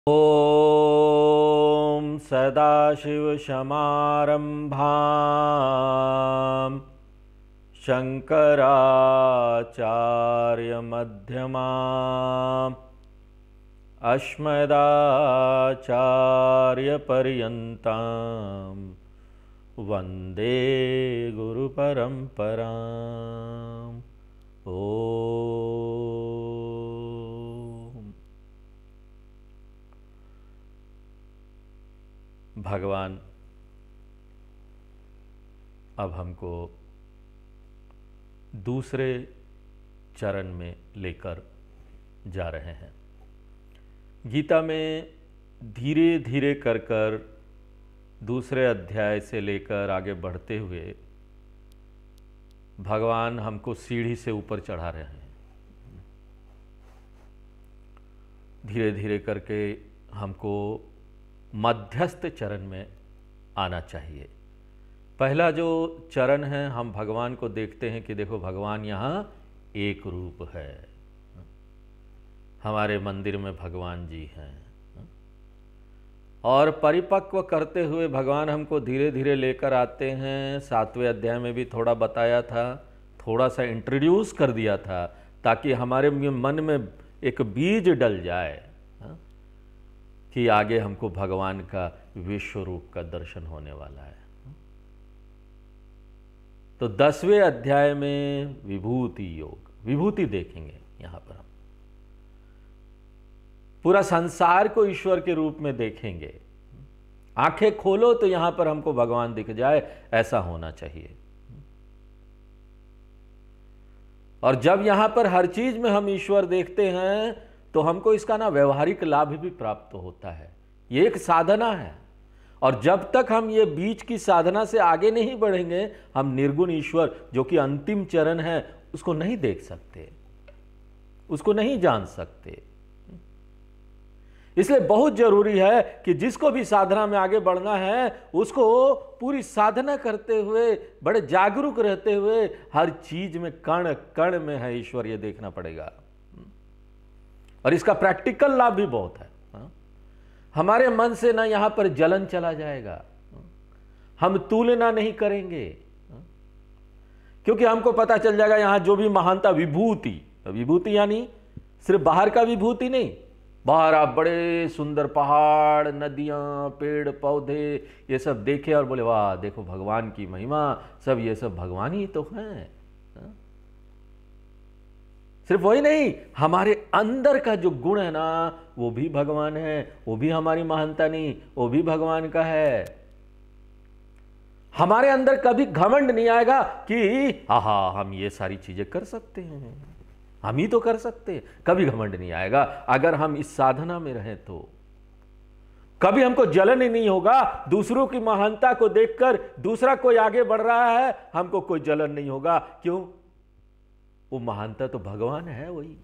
ॐ सदाशिवसमारम्भां शङ्कराचार्यमध्यमाम् अस्मदाचार्यपर्यन्तां वन्दे गुरुपरम्पराम्। भगवान अब हमको दूसरे चरण में लेकर जा रहे हैं। गीता में धीरे धीरे कर दूसरे अध्याय से लेकर आगे बढ़ते हुए भगवान हमको सीढ़ी से ऊपर चढ़ा रहे हैं। धीरे धीरे करके हमको मध्यस्थ चरण में आना चाहिए। पहला जो चरण है, हम भगवान को देखते हैं कि देखो भगवान यहाँ एक रूप है। हमारे मंदिर में भगवान जी हैं और परिपक्व करते हुए भगवान हमको धीरे धीरे लेकर आते हैं। 7वें अध्याय में भी थोड़ा बताया था, थोड़ा सा इंट्रोड्यूस कर दिया था ताकि हमारे मन में एक बीज डल जाए कि आगे हमको भगवान का विश्व रूप का दर्शन होने वाला है। तो 10वें अध्याय में विभूति योग, विभूति देखेंगे। यहां पर हम पूरा संसार को ईश्वर के रूप में देखेंगे। आंखें खोलो तो यहां पर हमको भगवान दिख जाए, ऐसा होना चाहिए। और जब यहां पर हर चीज में हम ईश्वर देखते हैं तो हमको इसका ना व्यवहारिक लाभ भी प्राप्त होता है। ये एक साधना है और जब तक हम ये बीच की साधना से आगे नहीं बढ़ेंगे, हम निर्गुण ईश्वर जो कि अंतिम चरण है उसको नहीं देख सकते, उसको नहीं जान सकते। इसलिए बहुत जरूरी है कि जिसको भी साधना में आगे बढ़ना है उसको पूरी साधना करते हुए, बड़े जागरूक रहते हुए, हर चीज में कण कण में है ईश्वर, ये देखना पड़ेगा। और इसका प्रैक्टिकल लाभ भी बहुत है। हमारे मन से ना यहां पर जलन चला जाएगा, हम तुलना नहीं करेंगे, क्योंकि हमको पता चल जाएगा यहां जो भी महानता विभूति, विभूति यानी सिर्फ बाहर का विभूति नहीं, बाहर आप बड़े सुंदर पहाड़, नदियां, पेड़ पौधे ये सब देखे और बोले वाह देखो भगवान की महिमा, सब ये सब भगवान ही तो हैं। सिर्फ वही नहीं, हमारे अंदर का जो गुण है ना वो भी भगवान है, वो भी हमारी महानता नहीं, वो भी भगवान का है। हमारे अंदर कभी घमंड नहीं आएगा कि आहा हम ये सारी चीजें कर सकते हैं, हम ही तो कर सकते हैं, कभी घमंड नहीं आएगा। अगर हम इस साधना में रहें तो कभी हमको जलन ही नहीं होगा। दूसरों की महानता को देखकर दूसरा कोई आगे बढ़ रहा है, हमको कोई जलन नहीं होगा। क्यों? वो महानता तो भगवान है, वही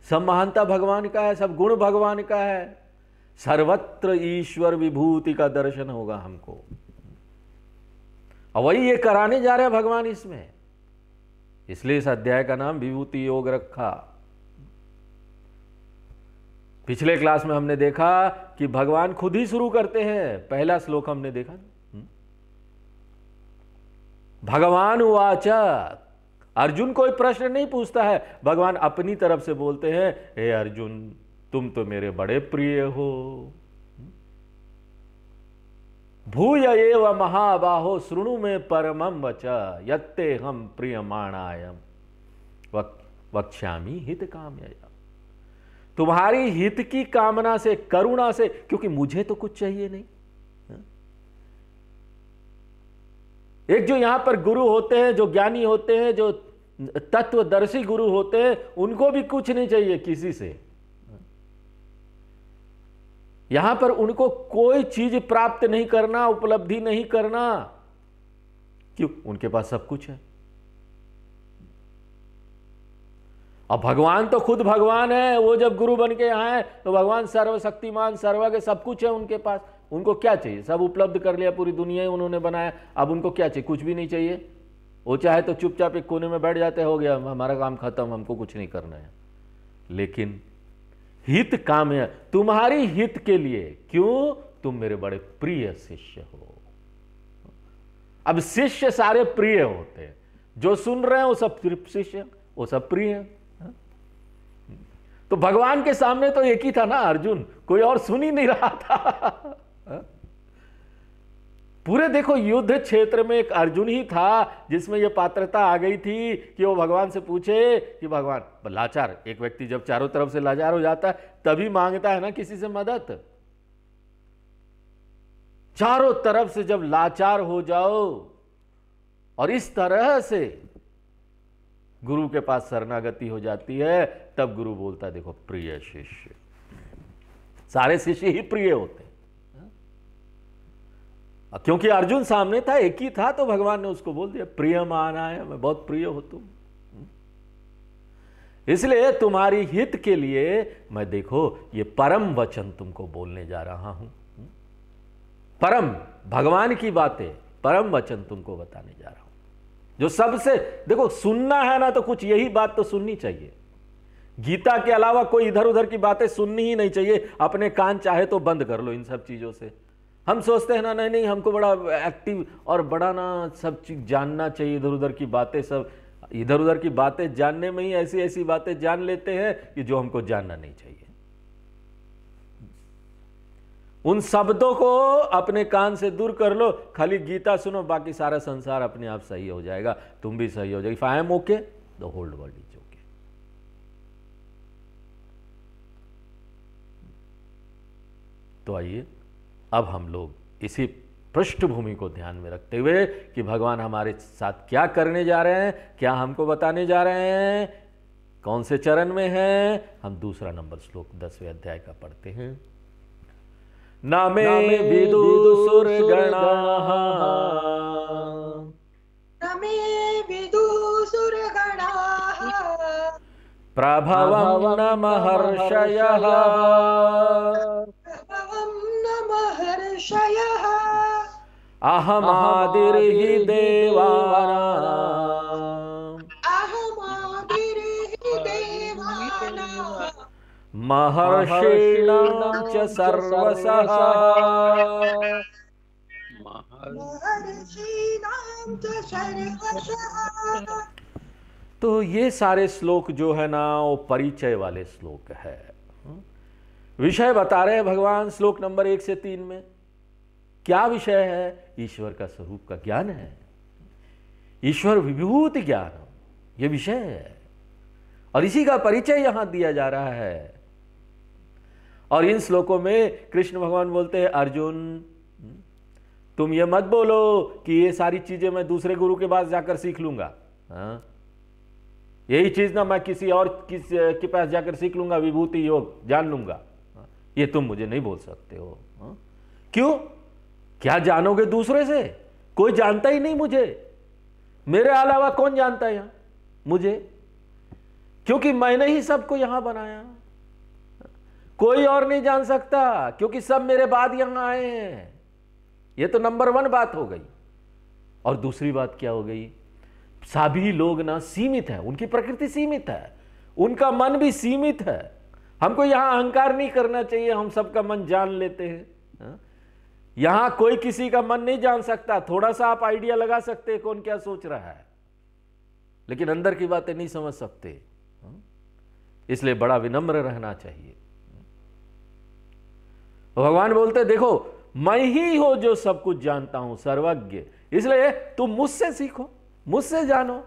सब महानता भगवान का है, सब गुण भगवान का है। सर्वत्र ईश्वर विभूति का दर्शन होगा हमको, और वही ये कराने जा रहे हैं भगवान इसमें। इसलिए इस अध्याय का नाम विभूति योग रखा। पिछले क्लास में हमने देखा कि भगवान खुद ही शुरू करते हैं। पहला श्लोक हमने देखा, भगवान उवाच। अर्जुन कोई प्रश्न नहीं पूछता है, भगवान अपनी तरफ से बोलते हैं, हे अर्जुन तुम तो मेरे बड़े प्रिय हो। भूय एव महाबाहो शृणु में परमं वच यत्ते हम प्रियमाणायम वक्ष्यामि हित कामया। तुम्हारी हित की कामना से, करुणा से, क्योंकि मुझे तो कुछ चाहिए नहीं। एक जो यहां पर गुरु होते हैं, जो ज्ञानी होते हैं, जो तत्वदर्शी गुरु होते हैं, उनको भी कुछ नहीं चाहिए किसी से। यहां पर उनको कोई चीज प्राप्त नहीं करना, उपलब्धि नहीं करना। क्यों? उनके पास सब कुछ है। अब भगवान तो खुद भगवान है, वो जब गुरु बन के यहां है तो भगवान सर्वशक्तिमान, सर्वज्ञ, सब कुछ है उनके पास। उनको क्या चाहिए? सब उपलब्ध कर लिया, पूरी दुनिया ही उन्होंने बनाया। अब उनको क्या चाहिए? कुछ भी नहीं चाहिए। वो चाहे तो चुपचाप एक कोने में बैठ जाते, हो गया हमारा काम खत्म, हमको कुछ नहीं करना है। लेकिन हित काम्य, तुम्हारी हित के लिए, क्यों? तुम मेरे बड़े प्रिय शिष्य हो। अब शिष्य सारे प्रिय होते हैं, जो सुन रहे हैं वो सब शिष्य, वो सब प्रिय हैं। तो भगवान के सामने तो एक ही था ना अर्जुन, कोई और सुन ही नहीं रहा था। पूरे देखो युद्ध क्षेत्र में एक अर्जुन ही था जिसमें यह पात्रता आ गई थी कि वो भगवान से पूछे कि भगवान, लाचार एक व्यक्ति जब चारों तरफ से लाचार हो जाता है तभी मांगता है ना किसी से मदद। चारों तरफ से जब लाचार हो जाओ और इस तरह से गुरु के पास शरणागति हो जाती है, तब गुरु बोलता है देखो प्रिय शिष्य। सारे शिष्य ही प्रिय होते हैं, क्योंकि अर्जुन सामने था, एक ही था, तो भगवान ने उसको बोल दिया प्रिय माना है, मैं बहुत प्रिय हो तुम। इसलिए तुम्हारी हित के लिए मैं देखो ये परम वचन तुमको बोलने जा रहा हूं। परम भगवान की बातें, परम वचन तुमको बताने जा रहा हूं, जो सबसे देखो सुनना है ना, तो कुछ यही बात तो सुननी चाहिए। गीता के अलावा कोई इधर उधर की बातें सुननी ही नहीं चाहिए। अपने कान चाहे तो बंद कर लो इन सब चीजों से। हम सोचते हैं ना नहीं नहीं हमको बड़ा एक्टिव और बड़ा ना सब चीज जानना चाहिए, इधर उधर की बातें, सब इधर उधर की बातें जानने में ही ऐसी ऐसी बातें जान लेते हैं कि जो हमको जानना नहीं चाहिए। उन शब्दों को अपने कान से दूर कर लो, खाली गीता सुनो, बाकी सारा संसार अपने आप सही हो जाएगा, तुम भी सही हो जाएगी। If I am okay the whole world is okay. तो आइए अब हम लोग इसी पृष्ठभूमि को ध्यान में रखते हुए कि भगवान हमारे साथ क्या करने जा रहे हैं, क्या हमको बताने जा रहे हैं, कौन से चरण में हैं, हम दूसरा नंबर श्लोक 10वें अध्याय का पढ़ते हैं। नामे विदुसुरगणाः प्रभवं न महर्षयः अहमादिर्हि देवानां महर्षीणां च सर्वशः। तो ये सारे श्लोक जो है ना वो परिचय वाले श्लोक है। विषय बता रहे हैं भगवान श्लोक नंबर 1 से 3 में। क्या विषय है? ईश्वर का स्वरूप का ज्ञान है, ईश्वर विभूति ज्ञान, ये विषय है, और इसी का परिचय यहां दिया जा रहा है। और इन श्लोकों में कृष्ण भगवान बोलते हैं अर्जुन तुम ये मत बोलो कि ये सारी चीजें मैं दूसरे गुरु के पास जाकर सीख लूंगा, यही चीज ना मैं किसी और के पास जाकर सीख लूंगा, विभूति योग जान लूंगा, ये तुम मुझे नहीं बोल सकते हो। क्यों? क्या जानोगे दूसरे से? कोई जानता ही नहीं मुझे, मेरे अलावा कौन जानता है यहां मुझे? क्योंकि मैंने ही सबको यहां बनाया, कोई और नहीं जान सकता, क्योंकि सब मेरे बाद यहां आए हैं। यह तो नंबर 1 बात हो गई। और दूसरी बात क्या हो गई? सभी लोग ना सीमित है, उनकी प्रकृति सीमित है, उनका मन भी सीमित है। हमको यहां अहंकार नहीं करना चाहिए, हम सबका मन जान लेते हैं। यहां कोई किसी का मन नहीं जान सकता। थोड़ा सा आप आइडिया लगा सकते हैं कौन क्या सोच रहा है, लेकिन अंदर की बातें नहीं समझ सकते। इसलिए बड़ा विनम्र रहना चाहिए। भगवान बोलते देखो मैं ही हो जो सब कुछ जानता हूं, सर्वज्ञ, इसलिए तुम मुझसे सीखो, मुझसे जानो।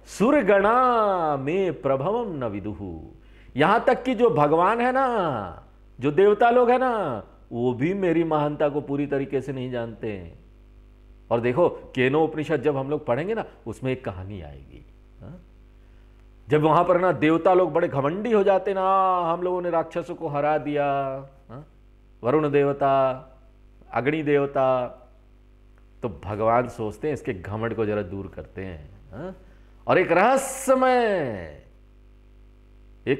सुरगणा में प्रभवम न विदुहु, यहां तक कि जो भगवान है ना, जो देवता लोग है ना, वो भी मेरी महानता को पूरी तरीके से नहीं जानते हैं। और देखो केनो उपनिषद जब हम लोग पढ़ेंगे ना, उसमें एक कहानी आएगी। जब वहां पर ना देवता लोग बड़े घमंडी हो जाते ना, हम लोगों ने राक्षसों को हरा दिया, वरुण देवता, अग्नि देवता, तो भगवान सोचते हैं इसके घमंड को जरा दूर करते हैं, और एक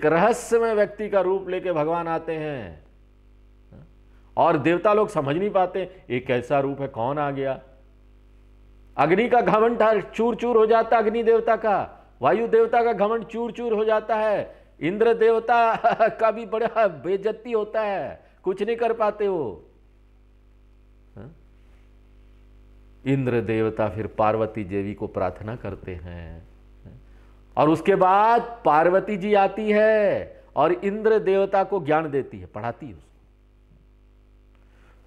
रहस्यमय व्यक्ति का रूप लेके भगवान आते हैं। और देवता लोग समझ नहीं पाते एक कैसा रूप है, कौन आ गया। अग्नि का घमंड चूर चूर हो जाता, अग्नि देवता का, वायु देवता का घमंड चूर चूर हो जाता है, इंद्र देवता का भी बड़ा बेइज्जती होता है, कुछ नहीं कर पाते वो। इंद्र देवता फिर पार्वती देवी को प्रार्थना करते हैं और उसके बाद पार्वती जी आती है और इंद्र देवता को ज्ञान देती है, पढ़ाती है उसको।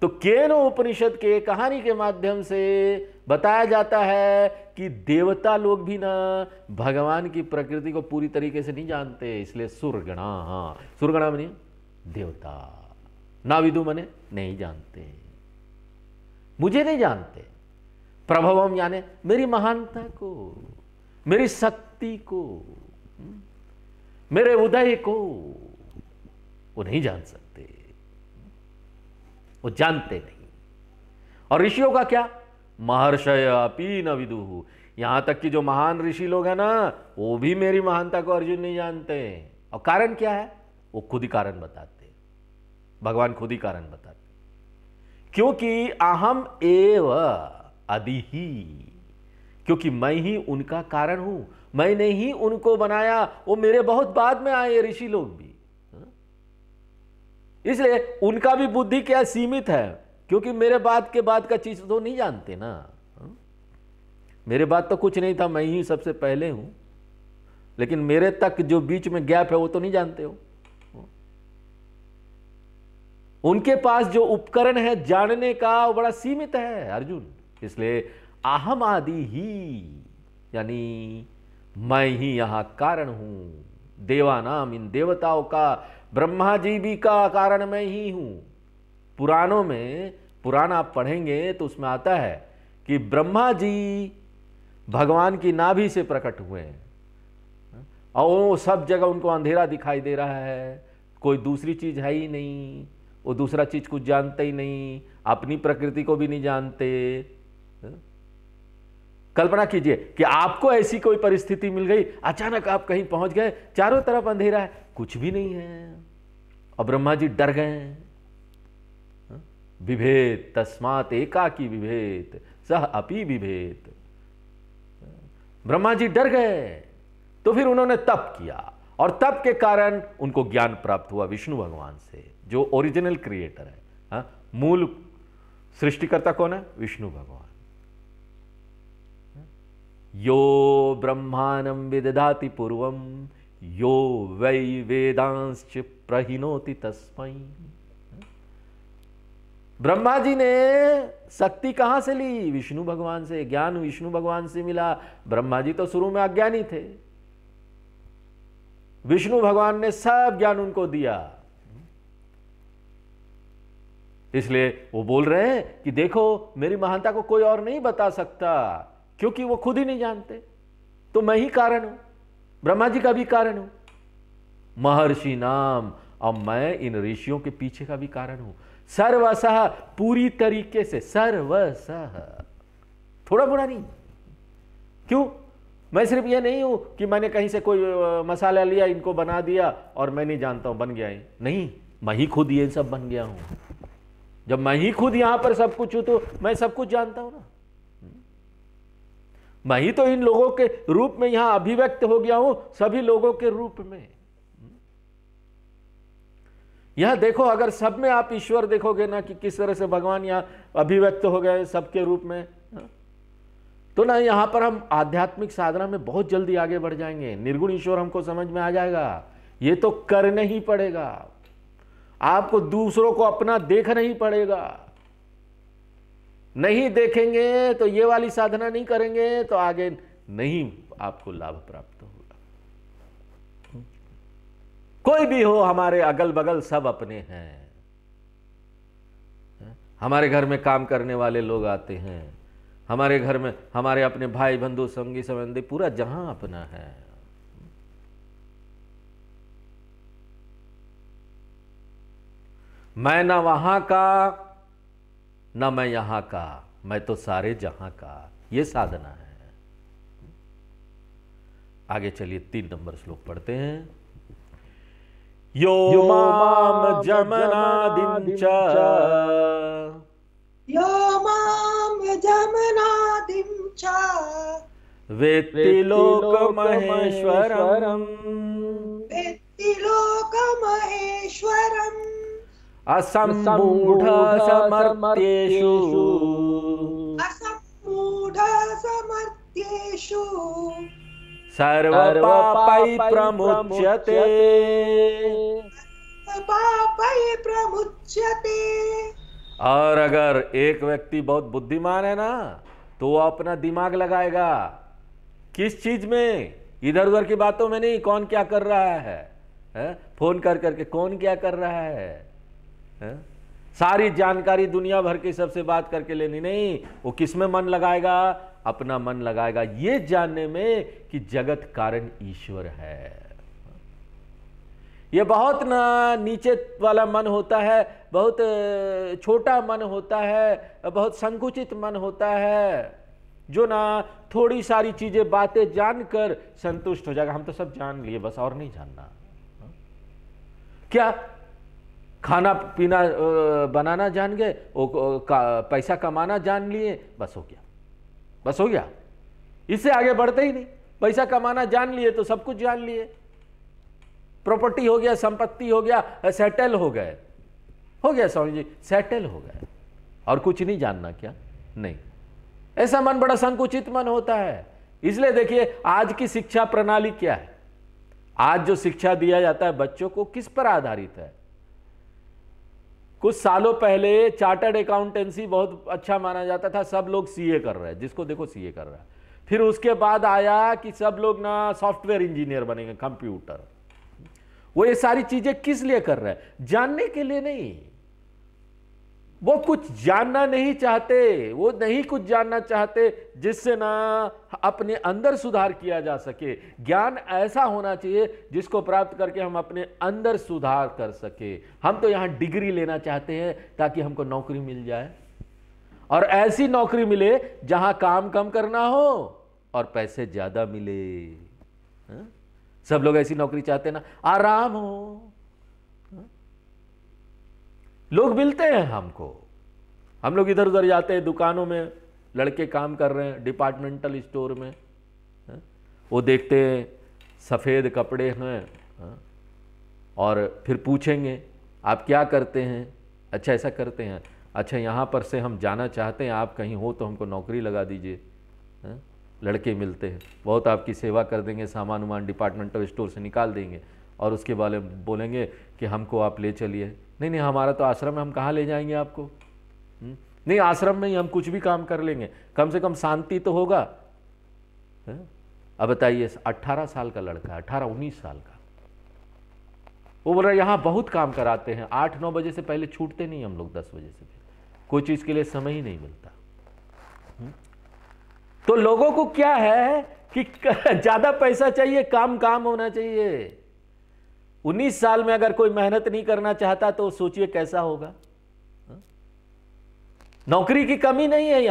तो केनो उपनिषद के कहानी के माध्यम से बताया जाता है कि देवता लोग भी ना भगवान की प्रकृति को पूरी तरीके से नहीं जानते, इसलिए सुरगणा, हाँ सुरगणा माने देवता, नाविदु माने नहीं जानते, मुझे नहीं जानते, प्रभवम यानी मेरी महानता को, मेरी शक्ति को, मेरे उदय को वो नहीं जान सकते, वो जानते नहीं। और ऋषियों का क्या, महर्षय अपि न विदुः, यहां तक कि जो महान ऋषि लोग हैं ना वो भी मेरी महानता को अर्जुन नहीं जानते। और कारण क्या है, वो खुद ही कारण बताते, भगवान खुद ही कारण बताते, क्योंकि अहम एव अदिहि, क्योंकि मैं ही उनका कारण हूं, मैंने ही उनको बनाया, वो मेरे बहुत बाद में आए ऋषि लोग भी, इसलिए उनका भी बुद्धि क्या सीमित है, क्योंकि मेरे बाद के बाद का चीज तो नहीं जानते ना, मेरे बाद तो कुछ नहीं था, मैं ही सबसे पहले हूं, लेकिन मेरे तक जो बीच में गैप है वो तो नहीं जानते हो। उनके पास जो उपकरण है जानने का वो बड़ा सीमित है अर्जुन, इसलिए अहम आदि ही, यानी मैं ही यहां कारण हूं, देवानाम, इन देवताओं का, ब्रह्मा जी भी का कारण मैं ही हूं। पुराणों में, पुराण आप पढ़ेंगे तो उसमें आता है कि ब्रह्मा जी भगवान की नाभि से प्रकट हुए हैं और वो सब जगह उनको अंधेरा दिखाई दे रहा है, कोई दूसरी चीज है ही नहीं, वो दूसरा चीज कुछ जानते ही नहीं, अपनी प्रकृति को भी नहीं जानते। कल्पना कीजिए कि आपको ऐसी कोई परिस्थिति मिल गई, अचानक आप कहीं पहुंच गए, चारों तरफ अंधेरा है, कुछ भी नहीं है, और ब्रह्मा जी डर गए। विभेद तस्मात् एकाकी विभेद सह अपि विभेद, ब्रह्मा जी डर गए, तो फिर उन्होंने तप किया और तप के कारण उनको ज्ञान प्राप्त हुआ विष्णु भगवान से, जो ओरिजिनल क्रिएटर है। हा? मूल सृष्टिकर्ता कौन है, विष्णु भगवान। यो ब्रह्मांडं विदधाति पूर्वं यो वै वेदांश्च प्रहिनोति तस्मै। ब्रह्मा जी ने शक्ति कहां से ली, विष्णु भगवान से, ज्ञान विष्णु भगवान से मिला। ब्रह्मा जी तो शुरू में अज्ञानी थे, विष्णु भगवान ने सब ज्ञान उनको दिया, इसलिए वो बोल रहे हैं कि देखो मेरी महानता को कोई और नहीं बता सकता, क्योंकि वो खुद ही नहीं जानते, तो मैं ही कारण हूं, ब्रह्मा जी का भी कारण हूं, महर्षि नाम, और मैं इन ऋषियों के पीछे का भी कारण हूं। सर्वसह, पूरी तरीके से, सर्वसह, थोड़ा मोड़ा नहीं। क्यों, मैं सिर्फ ये नहीं हूं कि मैंने कहीं से कोई मसाला लिया, इनको बना दिया और मैं नहीं जानता हूं बन गया है, नहीं, मैं ही खुद ये सब बन गया हूं। जब मैं ही खुद यहां पर सब कुछ हूं तो मैं सब कुछ जानता हूं ना, मैं ही तो इन लोगों के रूप में यहां अभिव्यक्त हो गया हूं, सभी लोगों के रूप में। यहां देखो, अगर सब में आप ईश्वर देखोगे ना कि किस तरह से भगवान यहां अभिव्यक्त हो गए सबके रूप में, तो ना यहां पर हम आध्यात्मिक साधना में बहुत जल्दी आगे बढ़ जाएंगे, निर्गुण ईश्वर हमको समझ में आ जाएगा। ये तो करना ही पड़ेगा, आपको दूसरों को अपना देखना ही पड़ेगा। नहीं देखेंगे तो ये वाली साधना नहीं करेंगे तो आगे नहीं आपको लाभ प्राप्त होगा। कोई भी हो, हमारे अगल बगल सब अपने हैं, हमारे घर में काम करने वाले लोग आते हैं, हमारे घर में हमारे अपने भाई बंधु संगी संबंधी, पूरा जहां अपना है। मैं ना वहां का ना मैं यहां का, मैं तो सारे जहां का, ये साधना है। आगे चलिए 3 नंबर श्लोक पढ़ते हैं। यो माम जमनादिं च, यो माम जमनादिं च, वेत्ति लोकमहेश्वरम्, वेत्ति त्रिलोकमहेश्वरम् असम्मूढ समर्थ्येषु असम्मूढसमर्थ्येषु सर्वपापै प्रमुच्यते। पापै प्रमुच्यते। और अगर एक व्यक्ति बहुत बुद्धिमान है ना, तो वो अपना दिमाग लगाएगा किस चीज में, इधर उधर की बातों में नहीं। कौन क्या कर रहा है? फोन कर करके कौन क्या कर रहा है? सारी जानकारी दुनिया भर की सबसे बात करके लेनी नहीं। वो किस में मन लगाएगा? अपना मन लगाएगा ये जानने में कि जगत कारण ईश्वर है। ये बहुत ना नीचे वाला मन होता है, बहुत छोटा मन होता है, बहुत संकुचित मन होता है, जो ना थोड़ी सारी चीजें बातें जानकर संतुष्ट हो जाएगा। हम तो सब जान लिए, बस और नहीं जानना। क्या खाना पीना बनाना जान गए, पैसा कमाना जान लिए, बस हो गया, बस हो गया। इससे आगे बढ़ते ही नहीं। पैसा कमाना जान लिए तो सब कुछ जान लिए, प्रॉपर्टी हो गया, संपत्ति हो गया, सेटल हो गए, हो गया स्वामी जी, सेटल हो गए, और कुछ नहीं जानना क्या? नहीं। ऐसा मन बड़ा संकुचित मन होता है। इसलिए देखिए आज की शिक्षा प्रणाली क्या है। आज जो शिक्षा दिया जाता है बच्चों को किस पर आधारित है? कुछ सालों पहले चार्टर्ड अकाउंटेंसी बहुत अच्छा माना जाता था, सब लोग सीए कर रहे हैं, जिसको देखो सीए कर रहा है। फिर उसके बाद आया कि सब लोग ना सॉफ्टवेयर इंजीनियर बनेंगे, कंप्यूटर। वो ये सारी चीजें किस लिए कर रहे हैं? जानने के लिए नहीं। वो कुछ जानना नहीं चाहते, वो नहीं कुछ जानना चाहते जिससे ना अपने अंदर सुधार किया जा सके। ज्ञान ऐसा होना चाहिए जिसको प्राप्त करके हम अपने अंदर सुधार कर सके। हम तो यहां डिग्री लेना चाहते हैं ताकि हमको नौकरी मिल जाए, और ऐसी नौकरी मिले जहां काम कम करना हो और पैसे ज्यादा मिले। सब लोग ऐसी नौकरी चाहते हैं ना, आराम हो। लोग मिलते हैं हमको, हम लोग इधर उधर जाते हैं, दुकानों में लड़के काम कर रहे हैं, डिपार्टमेंटल स्टोर में, वो देखते हैं सफ़ेद कपड़े हैं, और फिर पूछेंगे आप क्या करते हैं? अच्छा ऐसा करते हैं, अच्छा यहाँ पर से हम जाना चाहते हैं, आप कहीं हो तो हमको नौकरी लगा दीजिए। लड़के मिलते हैं, बहुत आपकी सेवा कर देंगे, सामान वामान डिपार्टमेंटल स्टोर से निकाल देंगे, और उसके बारे में बोलेंगे कि हमको आप ले चलिए। नहीं हमारा तो आश्रम है, हम कहाँ ले जाएंगे आपको? नहीं आश्रम में ही हम कुछ भी काम कर लेंगे, कम से कम शांति तो होगा। अब बताइए 18 साल का लड़का, 18-19 साल का, वो बोल रहा है यहाँ बहुत काम कराते हैं, 8-9 बजे से पहले छूटते नहीं हम लोग, 10 बजे से पहले कोई चीज के लिए समय ही नहीं मिलता। तो लोगों को क्या है कि ज्यादा पैसा चाहिए, काम होना चाहिए। 19 साल में अगर कोई मेहनत नहीं करना चाहता तो सोचिए कैसा होगा। नौकरी की कमी नहीं है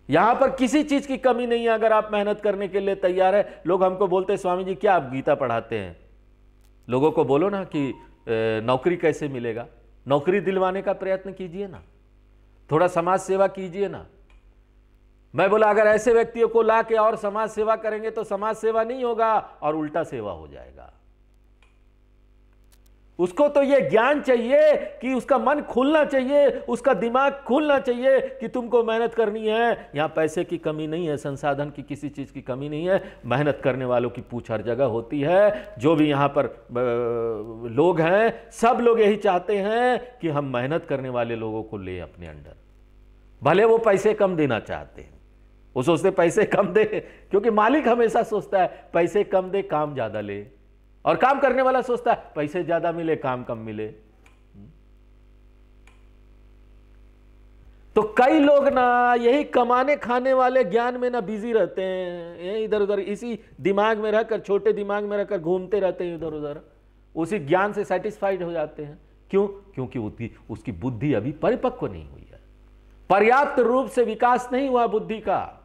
यहां पर किसी चीज की कमी नहीं है, अगर आप मेहनत करने के लिए तैयार है। लोग हमको बोलते हैं स्वामी जी क्या आप गीता पढ़ाते हैं? लोगों को बोलो ना कि नौकरी कैसे मिलेगा, नौकरी दिलवाने का प्रयत्न कीजिए ना, थोड़ा समाज सेवा कीजिए ना। मैं बोला अगर ऐसे व्यक्तियों को ला के और समाज सेवा करेंगे तो समाज सेवा नहीं होगा और उल्टा सेवा हो जाएगा। उसको तो यह ज्ञान चाहिए कि उसका मन खुलना चाहिए, उसका दिमाग खुलना चाहिए कि तुमको मेहनत करनी है। यहां पैसे की कमी नहीं है, संसाधन की किसी चीज की कमी नहीं है, मेहनत करने वालों की पूछ हर जगह होती है। जो भी यहां पर लोग हैं सब लोग यही चाहते हैं कि हम मेहनत करने वाले लोगों को ले अपने अंडर, भले वो पैसे कम देना चाहते हैं। वो सोचते पैसे कम दे, क्योंकि मालिक हमेशा सोचता है पैसे कम दे काम ज्यादा ले, और काम करने वाला सोचता है पैसे ज्यादा मिले काम कम मिले। तो कई लोग ना यही कमाने खाने वाले ज्ञान में ना बिजी रहते हैं, यही इधर उधर इसी दिमाग में रहकर, छोटे दिमाग में रहकर घूमते रहते हैं इधर उधर, उसी ज्ञान से सेटिस्फाइड हो जाते हैं। क्यों? क्योंकि उसकी बुद्धि अभी परिपक्व नहीं हुई है, पर्याप्त रूप से विकास नहीं हुआ बुद्धि का।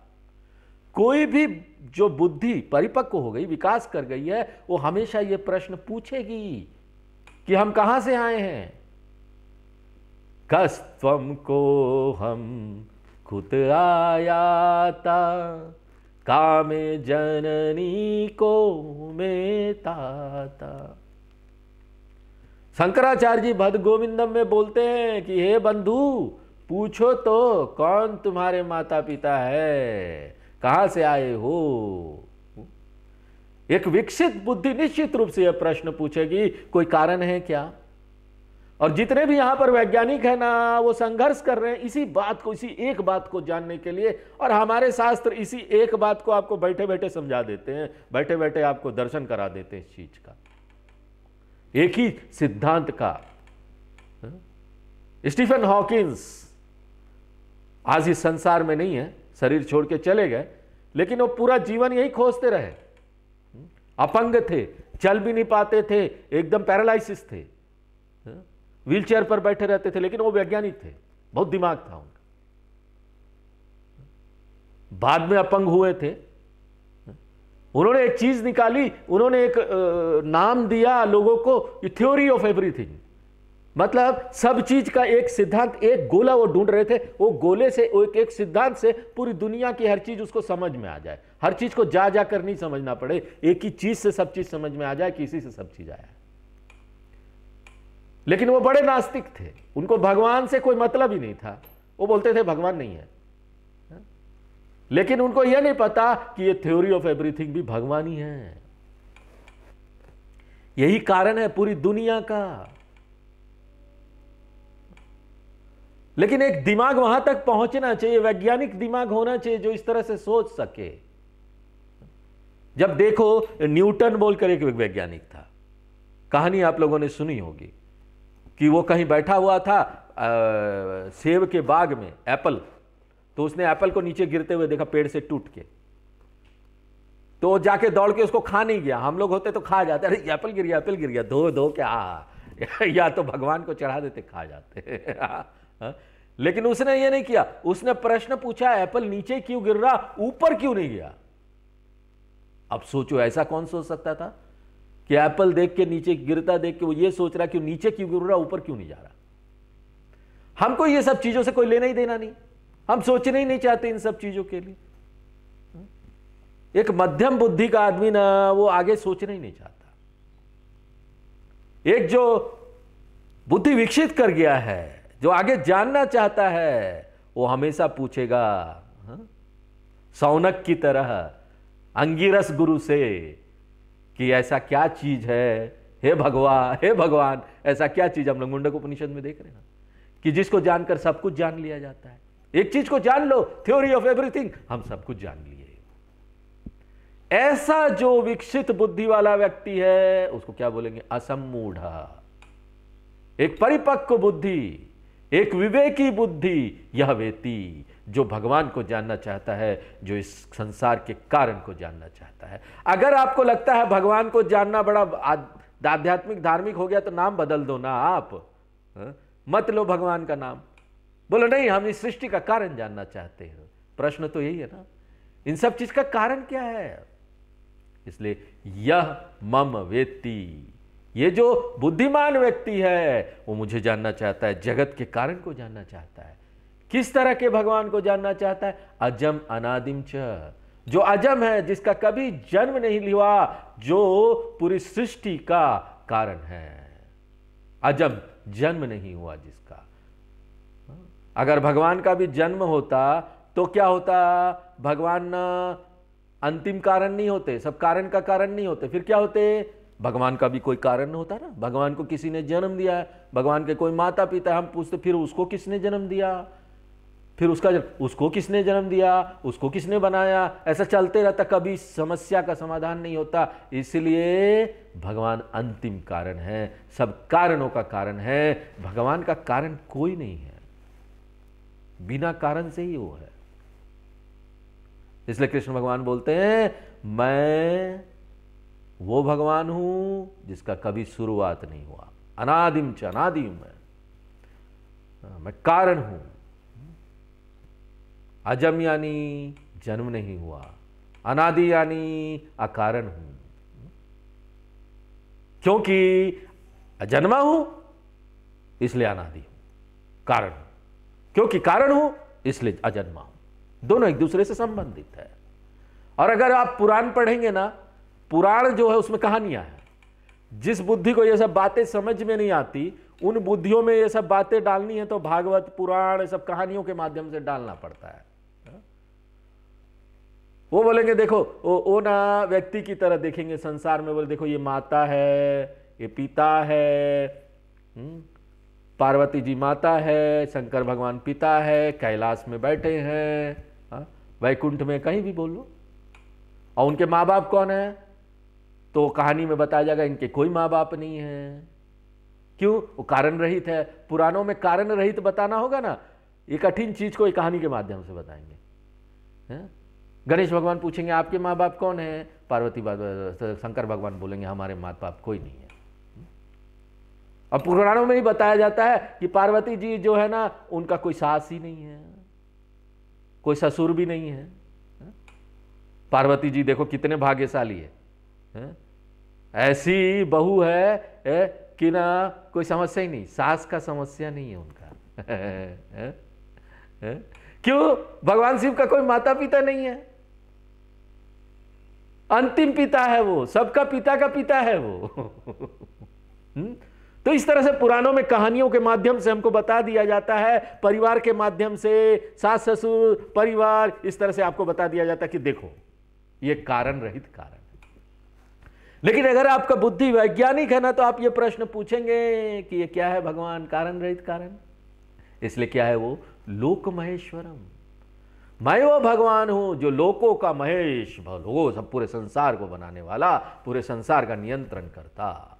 कोई भी जो बुद्धि परिपक्व हो गई, विकास कर गई है, वो हमेशा ये प्रश्न पूछेगी कि हम कहां से आए हैं। कस्त्वं को हम खुद आयाता, कामे जननी को में ताता। शंकराचार्य जी भद गोविंदम में बोलते हैं कि हे बंधु, पूछो तो कौन तुम्हारे माता पिता है, कहां से आए हो। एक विकसित बुद्धि निश्चित रूप से यह प्रश्न पूछेगी, कोई कारण है क्या। और जितने भी यहां पर वैज्ञानिक है ना, वो संघर्ष कर रहे हैं इसी बात को, इसी एक बात को जानने के लिए। और हमारे शास्त्र इसी एक बात को आपको बैठे बैठे समझा देते हैं, बैठे बैठे आपको दर्शन करा देते हैं इस चीज का, एक ही सिद्धांत का। स्टीफन हॉकिंस आज इस संसार में नहीं है, शरीर छोड़ के चले गए, लेकिन वो पूरा जीवन यही खोजते रहे। अपंग थे, चल भी नहीं पाते थे, एकदम पैरालाइसिस थे, व्हीलचेयर पर बैठे रहते थे, लेकिन वो वैज्ञानिक थे, बहुत दिमाग था उनका। बाद में अपंग हुए थे, उन्होंने एक चीज निकाली, उन्होंने एक नाम दिया लोगों को, थ्योरी ऑफ एवरीथिंग। मतलब सब चीज का एक सिद्धांत, एक गोला वो ढूंढ रहे थे। वो गोले से, एक सिद्धांत से पूरी दुनिया की हर चीज उसको समझ में आ जाए, हर चीज को जा जाकर नहीं समझना पड़े, एक ही चीज से सब चीज समझ में आ जाए, किसी से सब चीज आया। लेकिन वो बड़े नास्तिक थे, उनको भगवान से कोई मतलब ही नहीं था। वो बोलते थे भगवान नहीं है, लेकिन उनको यह नहीं पता कि ये थ्योरी ऑफ एवरीथिंग भी भगवान ही है। यही कारण है पूरी दुनिया का। लेकिन एक दिमाग वहां तक पहुंचना चाहिए, वैज्ञानिक दिमाग होना चाहिए जो इस तरह से सोच सके। जब देखो, न्यूटन बोलकर एक वैज्ञानिक था, कहानी आप लोगों ने सुनी होगी कि वो कहीं बैठा हुआ था सेब के बाग में, एप्पल, तो उसने एप्पल को नीचे गिरते हुए देखा पेड़ से टूट के, तो जाके दौड़ के उसको खा नहीं गया। हम लोग होते तो खा जाते, अरे एप्पल गिर गया, एप्पल गिर गया, धो धो क्या या तो भगवान को चढ़ा देते, खा जाते। लेकिन उसने ये नहीं किया, उसने प्रश्न पूछा एप्पल नीचे क्यों गिर रहा, ऊपर क्यों नहीं गया। अब सोचो, ऐसा कौन सोच सकता था कि एप्पल देख के नीचे गिरता देख के वो ये सोच रहा कि नीचे क्यों गिर रहा, ऊपर क्यों नहीं जा रहा। हमको ये सब चीजों से कोई लेना ही देना नहीं, हम सोचने ही नहीं चाहते इन सब चीजों के लिए। एक मध्यम बुद्धि का आदमी ना, वो आगे सोचना ही नहीं चाहता। एक जो बुद्धि विकसित कर गया है, जो आगे जानना चाहता है, वो हमेशा पूछेगा सौनक की तरह अंगिरस गुरु से कि ऐसा क्या चीज है, हे भगवान ऐसा क्या चीज। हम लोग मुंडक उपनिषद में देख रहे हैं कि जिसको जानकर सब कुछ जान लिया जाता है। एक चीज को जान लो, थ्योरी ऑफ एवरीथिंग, हम सब कुछ जान लिए। ऐसा जो विकसित बुद्धि वाला व्यक्ति है, उसको क्या बोलेंगे, असम्मूढ़। एक परिपक्व बुद्धि, एक विवेकी बुद्धि, यह व्यक्ति जो भगवान को जानना चाहता है, जो इस संसार के कारण को जानना चाहता है। अगर आपको लगता है भगवान को जानना बड़ा आध्यात्मिक धार्मिक हो गया, तो नाम बदल दो ना आप, मत लो भगवान का नाम, बोलो नहीं हम इस सृष्टि का कारण जानना चाहते हैं। प्रश्न तो यही है ना, इन सब चीज का कारण क्या है। इसलिए यह मम वेत्ति, ये जो बुद्धिमान व्यक्ति है वो मुझे जानना चाहता है, जगत के कारण को जानना चाहता है। किस तरह के भगवान को जानना चाहता है, अजम अनादिम च, जो अजम है, जिसका कभी जन्म नहीं हुआ, जो पूरी सृष्टि का कारण है। अजम, जन्म नहीं हुआ जिसका। अगर भगवान का भी जन्म होता तो क्या होता, भगवान अंतिम कारण नहीं होते, सब कारण का कारण नहीं होते, फिर क्या होते, भगवान का भी कोई कारण होता ना। भगवान को किसी ने जन्म दिया है, भगवान के कोई माता पिता, हम पूछते फिर उसको किसने जन्म दिया, फिर उसको किसने जन्म दिया, उसको किसने बनाया, ऐसा चलते रहता, कभी समस्या का समाधान नहीं होता। इसलिए भगवान अंतिम कारण है, सब कारणों का कारण है। भगवान का कारण कोई नहीं है, बिना कारण से ही वो है। इसलिए कृष्ण भगवान बोलते हैं, मैं वो भगवान हूं जिसका कभी शुरुआत नहीं हुआ, अनादिम च अनादिम, मैं कारण हूं। अजम यानी जन्म नहीं हुआ, अनादि यानी अकारण हूं, क्योंकि अजन्मा हूं इसलिए अनादि हूं, कारण हूं, क्योंकि कारण हूं इसलिए अजन्मा हूं। दोनों एक दूसरे से संबंधित है। और अगर आप पुराण पढ़ेंगे ना, पुराण जो है उसमें कहानियां हैं। जिस बुद्धि को ये सब बातें समझ में नहीं आती, उन बुद्धियों में ये सब बातें डालनी है तो भागवत पुराण सब कहानियों के माध्यम से डालना पड़ता है। वो बोलेंगे देखो वो ना व्यक्ति की तरह देखेंगे संसार में, बोले देखो ये माता है, ये पिता है, पार्वती जी माता है, शंकर भगवान पिता है, कैलाश में बैठे हैं, वैकुंठ में कहीं भी बोल लो। और उनके माँ बाप कौन है, तो कहानी में बताया जाएगा इनके कोई माँ बाप नहीं है। क्यों? वो कारण रहित है। पुराणों में कारण रहित बताना होगा ना, ये कठिन चीज को एक कहानी के माध्यम से बताएंगे। गणेश भगवान पूछेंगे आपके माँ बाप कौन है, पार्वती शंकर भगवान बोलेंगे हमारे माँ बाप कोई नहीं है। अब पुराणों में ही बताया जाता है कि पार्वती जी जो है ना, उनका कोई सास ही नहीं है, कोई ससुर भी नहीं है। पार्वती जी देखो कितने भाग्यशाली है, ऐसी बहू है कि ना कोई समस्या ही नहीं, सास का समस्या नहीं है उनका। क्यों? भगवान शिव का कोई माता पिता नहीं है, अंतिम पिता है वो, सबका पिता का पिता है वो। तो इस तरह से पुराणों में कहानियों के माध्यम से हमको बता दिया जाता है, परिवार के माध्यम से, सास ससुर परिवार, इस तरह से आपको बता दिया जाता है कि देखो ये कारण रहित कारण है। लेकिन अगर आपका बुद्धि वैज्ञानिक है ना, तो आप ये प्रश्न पूछेंगे कि ये क्या है भगवान, कारण रहित कारण। इसलिए क्या है वो, लोक महेश्वरम, मैं वो भगवान हूं जो लोकों का महेश, लोगों सब पूरे संसार को बनाने वाला, पूरे संसार का नियंत्रण करता।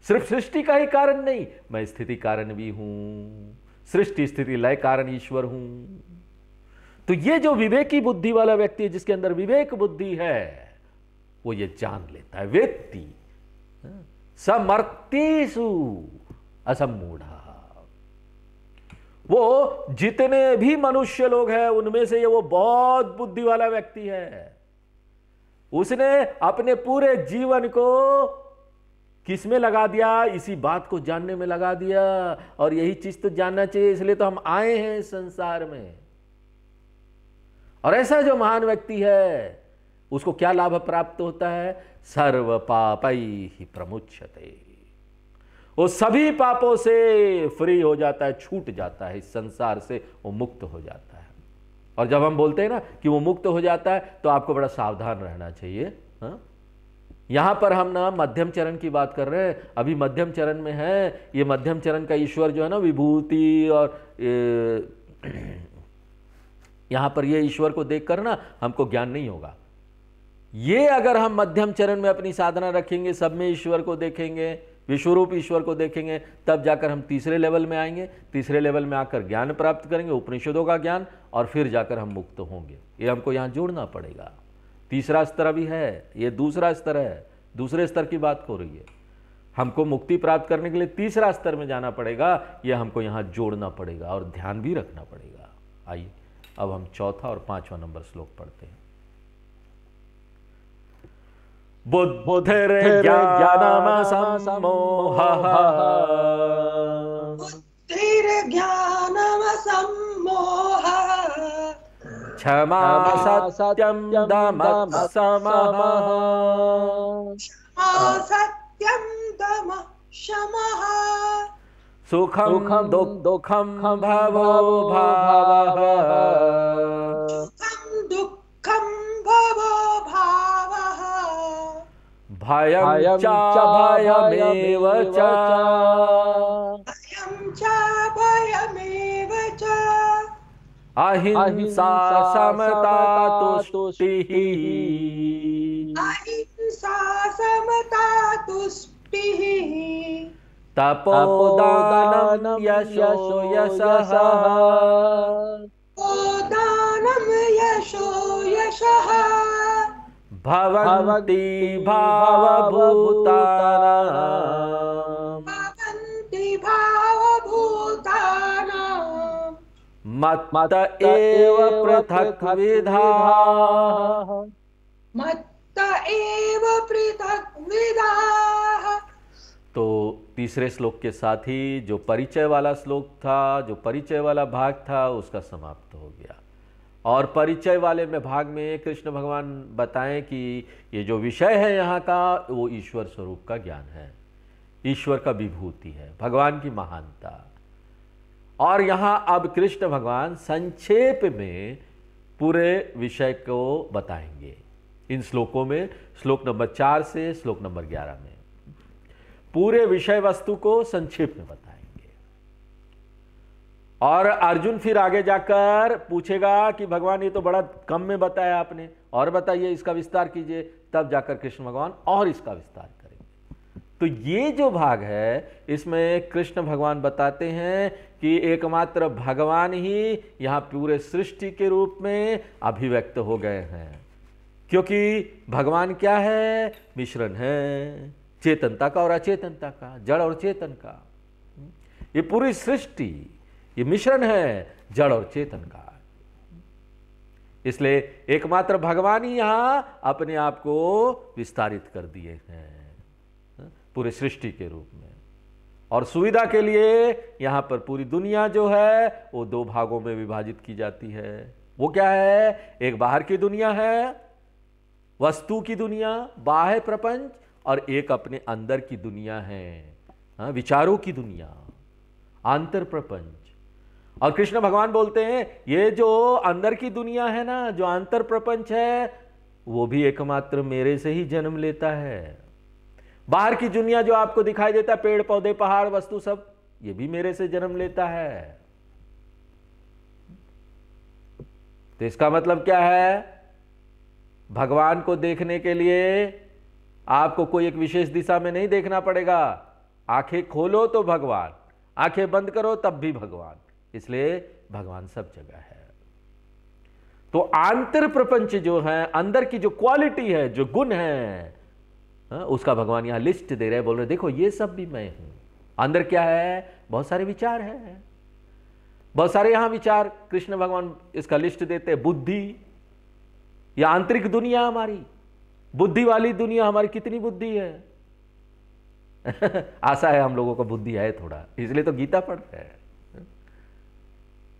सिर्फ सृष्टि का ही कारण नहीं, मैं स्थिति कारण भी हूं, सृष्टि स्थिति लय कारण ईश्वर हूं। तो ये जो विवेकी बुद्धि वाला व्यक्ति है, जिसके अंदर विवेक बुद्धि है, वो ये जान लेता है, वेत्ति समर्तिषु असम्मूढ़ा। वो जितने भी मनुष्य लोग हैं उनमें से ये वो बहुत बुद्धि वाला व्यक्ति है। उसने अपने पूरे जीवन को किस में लगा दिया, इसी बात को जानने में लगा दिया। और यही चीज तो जानना चाहिए, इसलिए तो हम आए हैं इस संसार में। और ऐसा जो महान व्यक्ति है उसको क्या लाभ प्राप्त होता है, सर्व पापैः प्रमुच्यते, वो सभी पापों से फ्री हो जाता है, छूट जाता है, इस संसार से वो मुक्त हो जाता है। और जब हम बोलते हैं ना कि वो मुक्त हो जाता है, तो आपको बड़ा सावधान रहना चाहिए। यहां पर हम ना मध्यम चरण की बात कर रहे हैं, अभी मध्यम चरण में है। ये मध्यम चरण का ईश्वर जो है ना, विभूति और यहां पर ये ईश्वर को देखकर ना हमको ज्ञान नहीं होगा। ये अगर हम मध्यम चरण में अपनी साधना रखेंगे, सब में ईश्वर को देखेंगे, विश्वरूप ईश्वर को देखेंगे, तब जाकर हम तीसरे लेवल में आएंगे। तीसरे लेवल में आकर ज्ञान प्राप्त करेंगे, उपनिषदों का ज्ञान, और फिर जाकर हम मुक्त होंगे। ये हमको यहाँ जोड़ना पड़ेगा। तीसरा स्तर भी है, ये दूसरा स्तर है, दूसरे स्तर की बात हो रही है। हमको मुक्ति प्राप्त करने के लिए तीसरा स्तर में जाना पड़ेगा, ये हमको यहाँ जोड़ना पड़ेगा और ध्यान भी रखना पड़ेगा। आइए अब हम चौथा और 5वां नंबर श्लोक पढ़ते हैं। बुद्धिर्ज्ञानमसम्मोहः बुद्धिर्ज्ञानमसम्मोहः क्षमा सत्यं दमः शमः सत्यं दमः शमः सुखं दुःखं भवो भावः सुखं दुःखं भवो भावः भयं च भयमेव च भयं च भयमेव च अहिंसा समता तुष्टिः अहिंसा समता तुष्टिः तपोदानं यशो यशः दानं यशो यशः भवन्ति भावभूतानां भवन्ति भावभूतानां मत्त एव पृथक् विधाः मत्त एव पृथक् विधाः। तो तीसरे श्लोक के साथ ही जो परिचय वाला श्लोक था, जो परिचय वाला भाग था, उसका समाप्त हो गया। और परिचय वाले में भाग में कृष्ण भगवान बताएं कि ये जो विषय है यहाँ का वो ईश्वर स्वरूप का ज्ञान है, ईश्वर का विभूति है, भगवान की महानता। और यहाँ अब कृष्ण भगवान संक्षेप में पूरे विषय को बताएंगे इन श्लोकों में, श्लोक नंबर 4 से श्लोक नंबर 11 में पूरे विषय वस्तु को संक्षेप में बताएंगे। और अर्जुन फिर आगे जाकर पूछेगा कि भगवान ये तो बड़ा कम में बताया आपने, और बताइए, इसका विस्तार कीजिए। तब जाकर कृष्ण भगवान और इसका विस्तार करेंगे। तो ये जो भाग है इसमें कृष्ण भगवान बताते हैं कि एकमात्र भगवान ही यहाँ पूरे सृष्टि के रूप में अभिव्यक्त हो गए हैं, क्योंकि भगवान क्या है? मिश्रण है चेतनता का और अचेतनता का, जड़ और चेतन का। ये पूरी सृष्टि ये मिश्रण है जड़ और चेतन का। इसलिए एकमात्र भगवान ही यहां अपने आप को विस्तारित कर दिए हैं पूरे सृष्टि के रूप में। और सुविधा के लिए यहां पर पूरी दुनिया जो है वो 2 भागों में विभाजित की जाती है। वो क्या है? एक बाहर की दुनिया है, वस्तु की दुनिया, बाह्य प्रपंच, और एक अपने अंदर की दुनिया है, विचारों की दुनिया, आंतर प्रपंच। और कृष्ण भगवान बोलते हैं ये जो अंदर की दुनिया है ना, जो अंतर प्रपंच है, वो भी एकमात्र मेरे से ही जन्म लेता है। बाहर की दुनिया जो आपको दिखाई देता है, पेड़ पौधे पहाड़ वस्तु सब, ये भी मेरे से जन्म लेता है। तो इसका मतलब क्या है? भगवान को देखने के लिए आपको कोई एक विशेष दिशा में नहीं देखना पड़ेगा। आंखें खोलो तो भगवान, आंखें बंद करो तब भी भगवान। इसलिए भगवान सब जगह है। तो आंतर प्रपंच जो है, अंदर की जो क्वालिटी है, जो गुण है, उसका भगवान यहां लिस्ट दे रहे हैं, बोल रहे देखो ये सब भी मैं हूं। अंदर क्या है? बहुत सारे विचार हैं, बहुत सारे यहां विचार कृष्ण भगवान इसका लिस्ट देते हैं। बुद्धि, या आंतरिक दुनिया हमारी, बुद्धि वाली दुनिया हमारी, कितनी बुद्धि है? आशा है हम लोगों को बुद्धि है थोड़ा, इसलिए तो गीता पढ़ रहे हैं।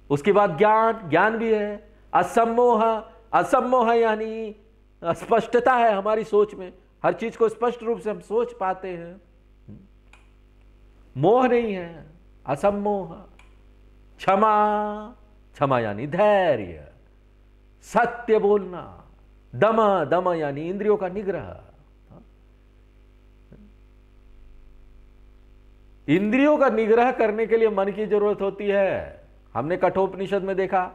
उसके बाद ज्ञान, ज्ञान भी है। असम्मोह, असम्मोह यानी स्पष्टता है हमारी सोच में, हर चीज को स्पष्ट रूप से हम सोच पाते हैं, मोह नहीं है, असम्मोह। क्षमा, क्षमा यानी धैर्य, सत्य बोलना, दम, दम यानी इंद्रियों का निग्रह। इंद्रियों का निग्रह करने के लिए मन की जरूरत होती है। हमने कठोपनिषद में देखा,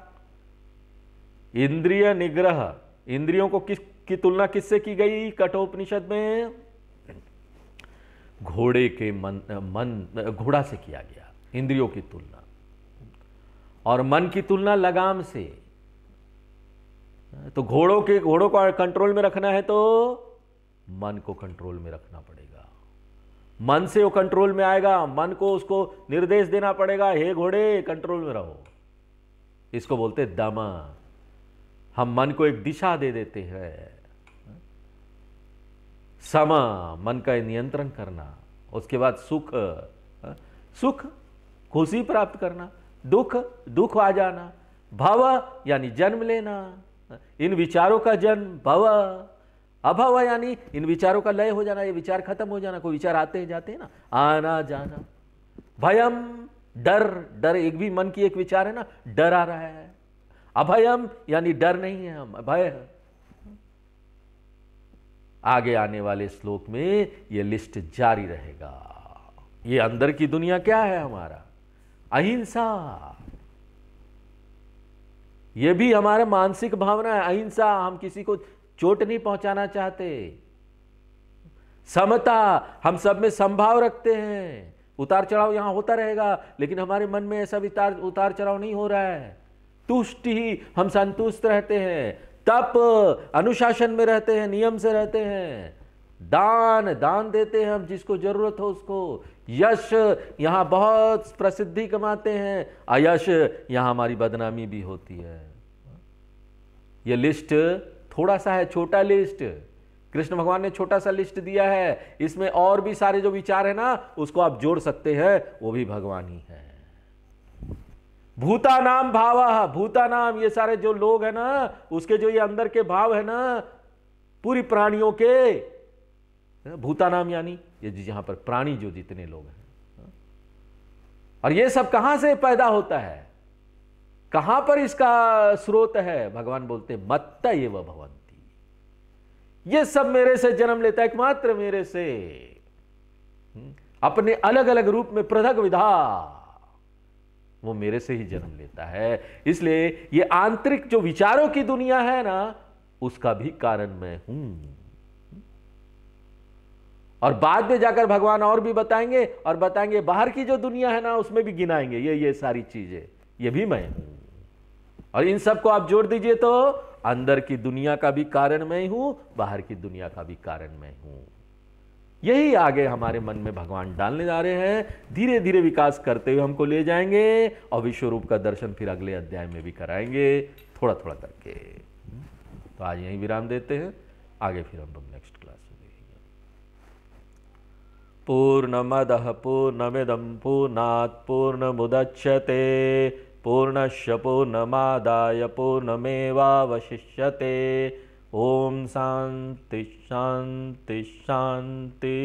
इंद्रिय निग्रह, इंद्रियों को की तुलना किससे की गई कठोपनिषद में? घोड़े के घोड़ा से किया गया इंद्रियों की तुलना, और मन की तुलना लगाम से। तो घोड़ों को कंट्रोल में रखना है तो मन को कंट्रोल में रखना पड़ेगा। मन से वो कंट्रोल में आएगा, मन को उसको निर्देश देना पड़ेगा, हे घोड़े कंट्रोल में रहो। इसको बोलते दम। हम मन को एक दिशा दे देते हैं। सम, मन का नियंत्रण करना। उसके बाद सुख, सुख खुशी प्राप्त करना, दुख, दुख आ जाना, भव यानी जन्म लेना, इन विचारों का जन्म, भव। अभव यानी इन विचारों का लय हो जाना, ये विचार खत्म हो जाना। कोई विचार आते हैं जाते हैं ना, आना जाना। भयम, डर, डर एक भी मन की एक विचार है ना, डर आ रहा है। अभयम यानी डर नहीं है, हम भय है। आगे आने वाले श्लोक में ये लिस्ट जारी रहेगा। ये अंदर की दुनिया क्या है हमारा? अहिंसा। ये भी हमारा मानसिक भावना है, अहिंसा। हम किसी को चोट नहीं पहुंचाना चाहते। समता, हम सब में संभाव रखते हैं। उतार चढ़ाव यहां होता रहेगा, लेकिन हमारे मन में ऐसा उतार चढ़ाव नहीं हो रहा है। तुष्टि, हम संतुष्ट रहते हैं। तप, अनुशासन में रहते हैं, नियम से रहते हैं। दान, दान देते हैं हम जिसको जरूरत हो उसको। यश, यहां बहुत प्रसिद्धि कमाते हैं। अयश, यहां हमारी बदनामी भी होती है। यह लिस्ट थोड़ा सा है, छोटा लिस्ट। कृष्ण भगवान ने छोटा सा लिस्ट दिया है, इसमें और भी सारे जो विचार है ना उसको आप जोड़ सकते हैं, वो भी भगवान ही है। भूता नाम भाव, भूता नाम ये सारे जो लोग है ना, उसके जो ये अंदर के भाव है ना, पूरी प्राणियों के भूता नाम, यानी ये जहां पर प्राणी जो जितने लोग हैं, और ये सब कहां से पैदा होता है, कहां पर इसका स्रोत है? भगवान बोलते मत्त एव भवन्ति, ये सब मेरे से जन्म लेता है, एकमात्र मेरे से, अपने अलग अलग रूप में पृथक विधा, वो मेरे से ही जन्म लेता है। इसलिए ये आंतरिक जो विचारों की दुनिया है ना, उसका भी कारण मैं हूं। और बाद में जाकर भगवान और भी बताएंगे, और बताएंगे बाहर की जो दुनिया है ना, उसमें भी गिनाएंगे ये सारी चीजें, ये भी मैं हूं। और इन सबको आप जोड़ दीजिए तो अंदर की दुनिया का भी कारण मैं हूं, बाहर की दुनिया का भी कारण मैं हूं। यही आगे हमारे मन में भगवान डालने जा रहे हैं, धीरे धीरे विकास करते हुए हमको ले जाएंगे, और विश्व रूप का दर्शन फिर अगले अध्याय में भी कराएंगे, थोड़ा थोड़ा करके। तो आज यहीं विराम देते हैं, आगे फिर हम लोग नेक्स्ट क्लास में देखेंगे। पूर्णमदः पूर्णमिदं पूर्णात् पूर्णमुदच्यते पूर्णस्य पूर्णमादाय पूर्णमेवावशिष्यते। ओम शांति शांति शांति।